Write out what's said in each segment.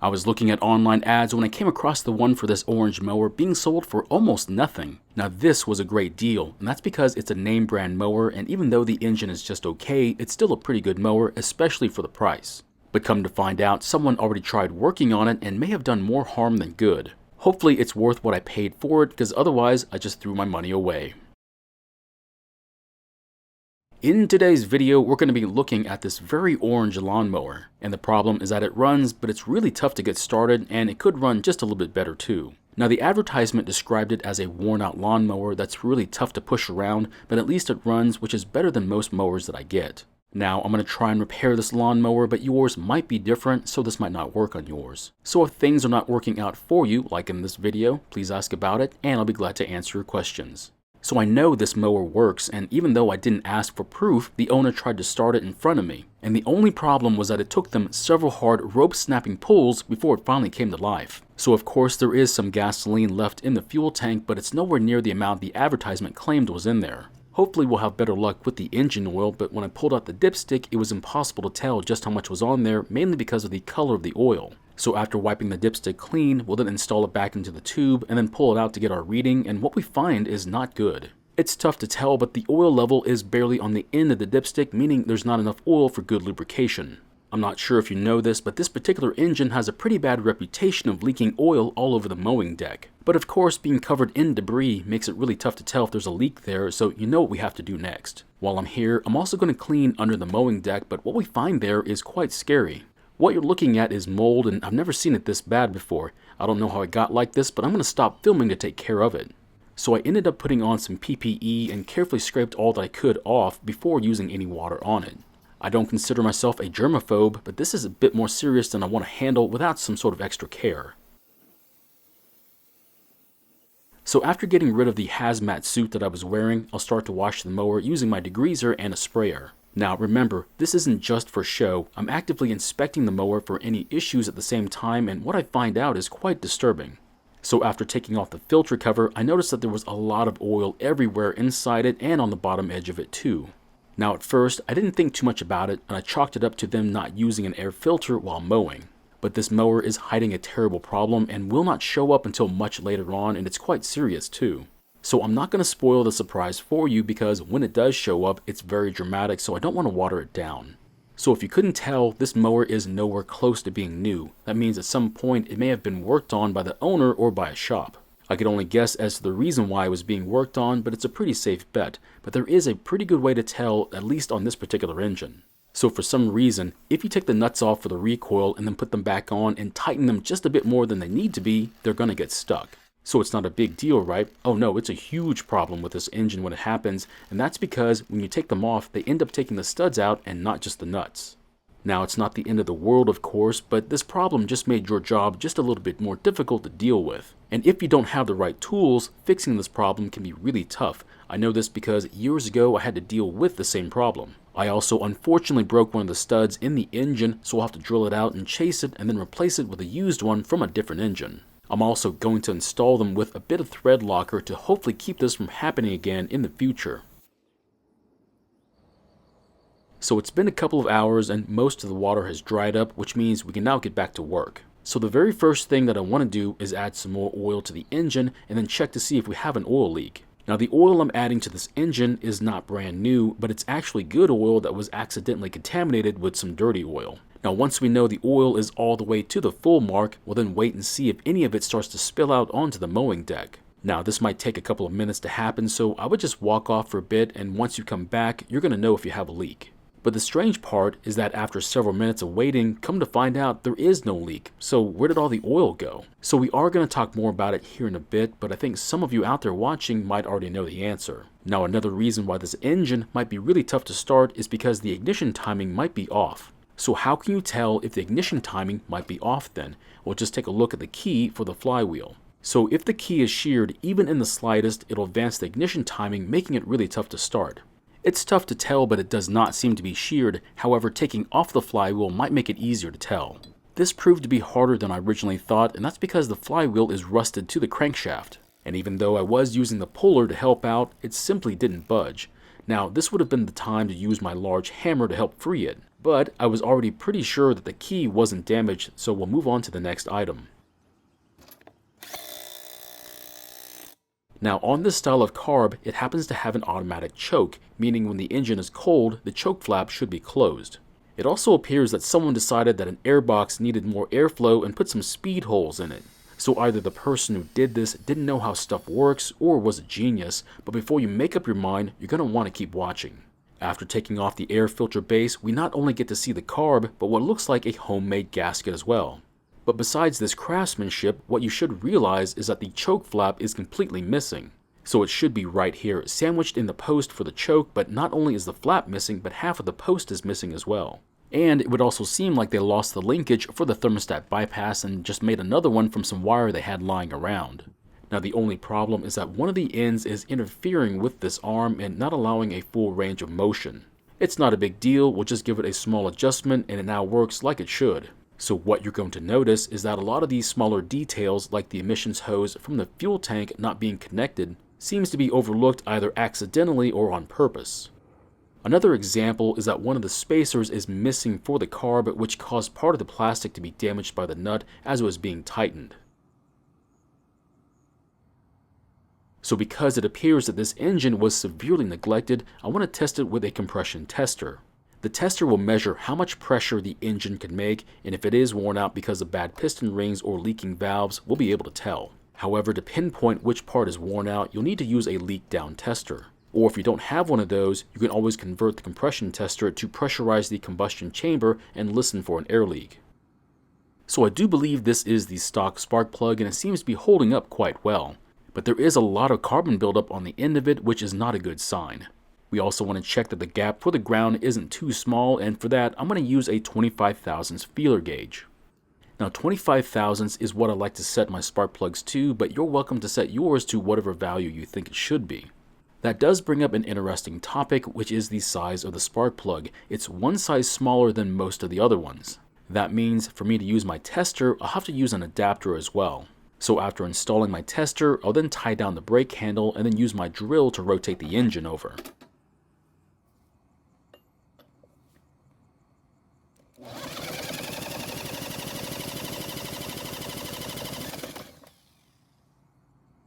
I was looking at online ads when I came across the one for this orange mower being sold for almost nothing. Now this was a great deal, and that's because it's a name brand mower, and even though the engine is just okay, it's still a pretty good mower, especially for the price. But come to find out, someone already tried working on it and may have done more harm than good. Hopefully it's worth what I paid for it, because otherwise I just threw my money away. In today's video, we're going to be looking at this very orange lawnmower, and the problem is that it runs, but it's really tough to get started, and it could run just a little bit better too. Now the advertisement described it as a worn out lawnmower that's really tough to push around, but at least it runs, which is better than most mowers that I get. Now I'm going to try and repair this lawnmower, but yours might be different, so this might not work on yours. So if things are not working out for you, like in this video, please ask about it, and I'll be glad to answer your questions. So I know this mower works, and even though I didn't ask for proof, the owner tried to start it in front of me. And the only problem was that it took them several hard rope snapping pulls before it finally came to life. So of course there is some gasoline left in the fuel tank, but it's nowhere near the amount the advertisement claimed was in there. Hopefully we'll have better luck with the engine oil, but when I pulled out the dipstick, it was impossible to tell just how much was on there, mainly because of the color of the oil. So after wiping the dipstick clean, we'll then install it back into the tube and then pull it out to get our reading, and what we find is not good. It's tough to tell, but the oil level is barely on the end of the dipstick, meaning there's not enough oil for good lubrication. I'm not sure if you know this, but this particular engine has a pretty bad reputation of leaking oil all over the mowing deck. But of course, being covered in debris makes it really tough to tell if there's a leak there, so you know what we have to do next. While I'm here, I'm also going to clean under the mowing deck, but what we find there is quite scary. What you're looking at is mold, and I've never seen it this bad before. I don't know how it got like this, but I'm going to stop filming to take care of it. So I ended up putting on some PPE and carefully scraped all that I could off before using any water on it. I don't consider myself a germaphobe, but this is a bit more serious than I want to handle without some sort of extra care. So after getting rid of the hazmat suit that I was wearing, I'll start to wash the mower using my degreaser and a sprayer. Now remember, this isn't just for show. I'm actively inspecting the mower for any issues at the same time, and what I find out is quite disturbing. So after taking off the filter cover, I noticed that there was a lot of oil everywhere inside it and on the bottom edge of it too. Now at first, I didn't think too much about it, and I chalked it up to them not using an air filter while mowing. But this mower is hiding a terrible problem and will not show up until much later on, and it's quite serious too. So I'm not going to spoil the surprise for you, because when it does show up, it's very dramatic, so I don't want to water it down. So if you couldn't tell, this mower is nowhere close to being new. That means at some point it may have been worked on by the owner or by a shop. I could only guess as to the reason why it was being worked on, but it's a pretty safe bet. But there is a pretty good way to tell, at least on this particular engine. So for some reason, if you take the nuts off for the recoil and then put them back on and tighten them just a bit more than they need to be, they're going to get stuck. So it's not a big deal, right? Oh no, it's a huge problem with this engine when it happens, and that's because when you take them off, they end up taking the studs out and not just the nuts. Now, it's not the end of the world, of course, but this problem just made your job just a little bit more difficult to deal with. And if you don't have the right tools, fixing this problem can be really tough. I know this because years ago I had to deal with the same problem. I also unfortunately broke one of the studs in the engine, so I'll have to drill it out and chase it and then replace it with a used one from a different engine. I'm also going to install them with a bit of thread locker to hopefully keep this from happening again in the future. So it's been a couple of hours and most of the water has dried up, which means we can now get back to work. So the very first thing that I want to do is add some more oil to the engine and then check to see if we have an oil leak. Now the oil I'm adding to this engine is not brand new, but it's actually good oil that was accidentally contaminated with some dirty oil. Now once we know the oil is all the way to the full mark, we'll then wait and see if any of it starts to spill out onto the mowing deck. Now this might take a couple of minutes to happen, so I would just walk off for a bit, and once you come back, you're going to know if you have a leak. But the strange part is that after several minutes of waiting, come to find out there is no leak. So where did all the oil go? So we are going to talk more about it here in a bit, but I think some of you out there watching might already know the answer. Now another reason why this engine might be really tough to start is because the ignition timing might be off. So how can you tell if the ignition timing might be off then? Well, just take a look at the key for the flywheel. So if the key is sheared even in the slightest, it'll advance the ignition timing, making it really tough to start. It's tough to tell, but it does not seem to be sheared. However, taking off the flywheel might make it easier to tell. This proved to be harder than I originally thought, and that's because the flywheel is rusted to the crankshaft. And even though I was using the puller to help out, it simply didn't budge. Now, this would have been the time to use my large hammer to help free it. but I was already pretty sure that the key wasn't damaged, so we'll move on to the next item. Now on this style of carb, it happens to have an automatic choke, meaning when the engine is cold, the choke flap should be closed. It also appears that someone decided that an airbox needed more airflow and put some speed holes in it. So either the person who did this didn't know how stuff works or was a genius, but before you make up your mind, you're going to want to keep watching. After taking off the air filter base, we not only get to see the carb, but what looks like a homemade gasket as well. But besides this craftsmanship, what you should realize is that the choke flap is completely missing. So it should be right here, sandwiched in the post for the choke, but not only is the flap missing, but half of the post is missing as well. And it would also seem like they lost the linkage for the thermostat bypass and just made another one from some wire they had lying around. Now the only problem is that one of the ends is interfering with this arm and not allowing a full range of motion. It's not a big deal, we'll just give it a small adjustment and it now works like it should. So what you're going to notice is that a lot of these smaller details, like the emissions hose from the fuel tank not being connected, seems to be overlooked either accidentally or on purpose. Another example is that one of the spacers is missing for the carb, which caused part of the plastic to be damaged by the nut as it was being tightened. So because it appears that this engine was severely neglected, I want to test it with a compression tester. The tester will measure how much pressure the engine can make, and if it is worn out because of bad piston rings or leaking valves, we'll be able to tell. However, to pinpoint which part is worn out, you'll need to use a leak down tester. Or if you don't have one of those, you can always convert the compression tester to pressurize the combustion chamber and listen for an air leak. So I do believe this is the stock spark plug and it seems to be holding up quite well. But there is a lot of carbon buildup on the end of it, which is not a good sign. We also want to check that the gap for the ground isn't too small, and for that, I'm going to use a 25 thousandths feeler gauge. Now 25 thousandths is what I like to set my spark plugs to, but you're welcome to set yours to whatever value you think it should be. That does bring up an interesting topic, which is the size of the spark plug. It's one size smaller than most of the other ones. That means for me to use my tester, I'll have to use an adapter as well. So after installing my tester, I'll then tie down the brake handle and then use my drill to rotate the engine over.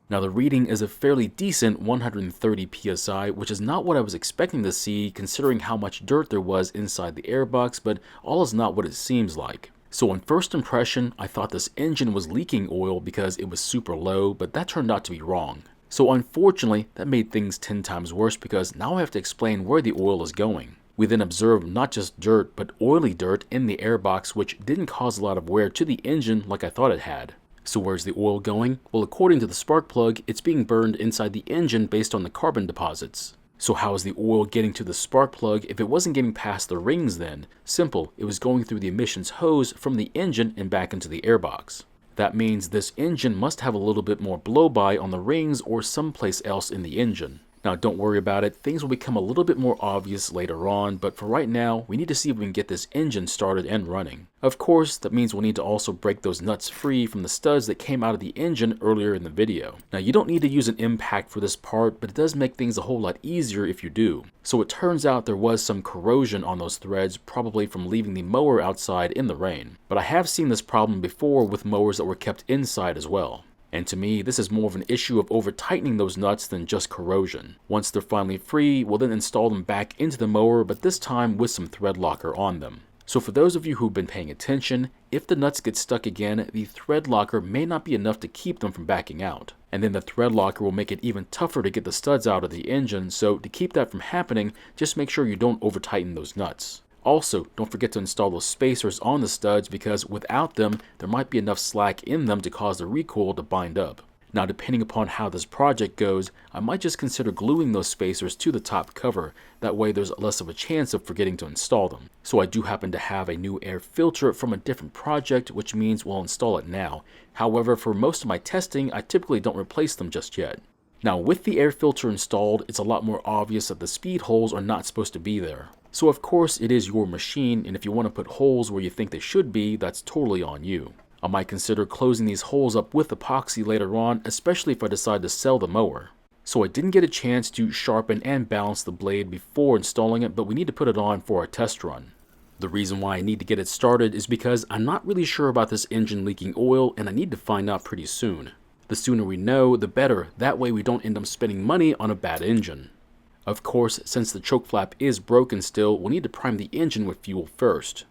Now the reading is a fairly decent 130 psi, which is not what I was expecting to see considering how much dirt there was inside the airbox, but all is not what it seems like. So on first impression, I thought this engine was leaking oil because it was super low, but that turned out to be wrong. So unfortunately, that made things 10 times worse because now I have to explain where the oil is going. We then observed not just dirt, but oily dirt in the airbox, which didn't cause a lot of wear to the engine like I thought it had. So where's the oil going? Well, according to the spark plug, it's being burned inside the engine based on the carbon deposits. So how is the oil getting to the spark plug if it wasn't getting past the rings then? Simple, it was going through the emissions hose from the engine and back into the airbox. That means this engine must have a little bit more blow-by on the rings or someplace else in the engine. Now don't worry about it, things will become a little bit more obvious later on, but for right now, we need to see if we can get this engine started and running. Of course, that means we'll need to also break those nuts free from the studs that came out of the engine earlier in the video. Now you don't need to use an impact for this part, but it does make things a whole lot easier if you do. So it turns out there was some corrosion on those threads, probably from leaving the mower outside in the rain. But I have seen this problem before with mowers that were kept inside as well. And to me, this is more of an issue of over-tightening those nuts than just corrosion. Once they're finally free, we'll then install them back into the mower, but this time with some thread locker on them. So for those of you who've been paying attention, if the nuts get stuck again, the thread locker may not be enough to keep them from backing out. And then the thread locker will make it even tougher to get the studs out of the engine, so to keep that from happening, just make sure you don't over-tighten those nuts. Also, don't forget to install those spacers on the studs because without them, there might be enough slack in them to cause the recoil to bind up. Now, depending upon how this project goes, I might just consider gluing those spacers to the top cover. That way there's less of a chance of forgetting to install them. So I do happen to have a new air filter from a different project, which means we'll install it now. However, for most of my testing, I typically don't replace them just yet. Now, with the air filter installed, it's a lot more obvious that the speed holes are not supposed to be there. So of course it is your machine, and if you want to put holes where you think they should be, that's totally on you. I might consider closing these holes up with epoxy later on, especially if I decide to sell the mower. So I didn't get a chance to sharpen and balance the blade before installing it, but we need to put it on for our test run. The reason why I need to get it started is because I'm not really sure about this engine leaking oil, and I need to find out pretty soon. The sooner we know, the better. That way we don't end up spending money on a bad engine. Of course, since the choke flap is broken still, we'll need to prime the engine with fuel first.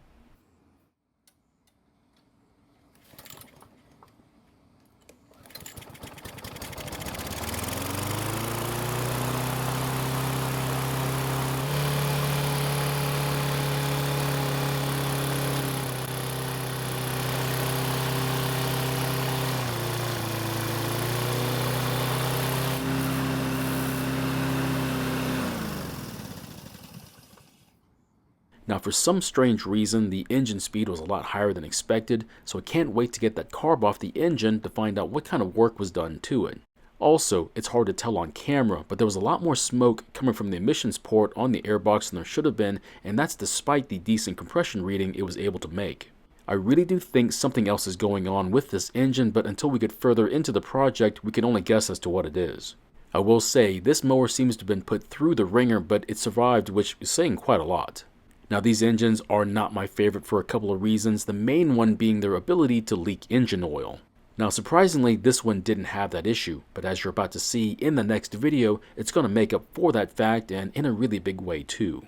Now for some strange reason, the engine speed was a lot higher than expected, so I can't wait to get that carb off the engine to find out what kind of work was done to it. Also, it's hard to tell on camera, but there was a lot more smoke coming from the emissions port on the airbox than there should have been, and that's despite the decent compression reading it was able to make. I really do think something else is going on with this engine, but until we get further into the project, we can only guess as to what it is. I will say, this mower seems to have been put through the ringer, but it survived, which is saying quite a lot. Now these engines are not my favorite for a couple of reasons, the main one being their ability to leak engine oil. Now surprisingly, this one didn't have that issue, but as you're about to see in the next video, it's going to make up for that fact, and in a really big way too.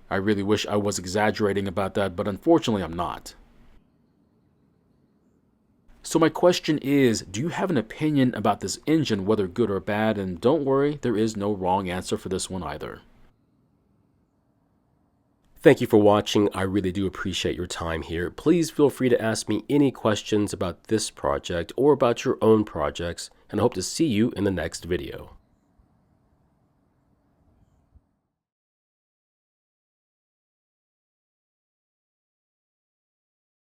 I really wish I was exaggerating about that, but unfortunately I'm not. So my question is, do you have an opinion about this engine, whether good or bad? And don't worry, there is no wrong answer for this one either. Thank you for watching. I really do appreciate your time here. Please feel free to ask me any questions about this project or about your own projects, and I hope to see you in the next video.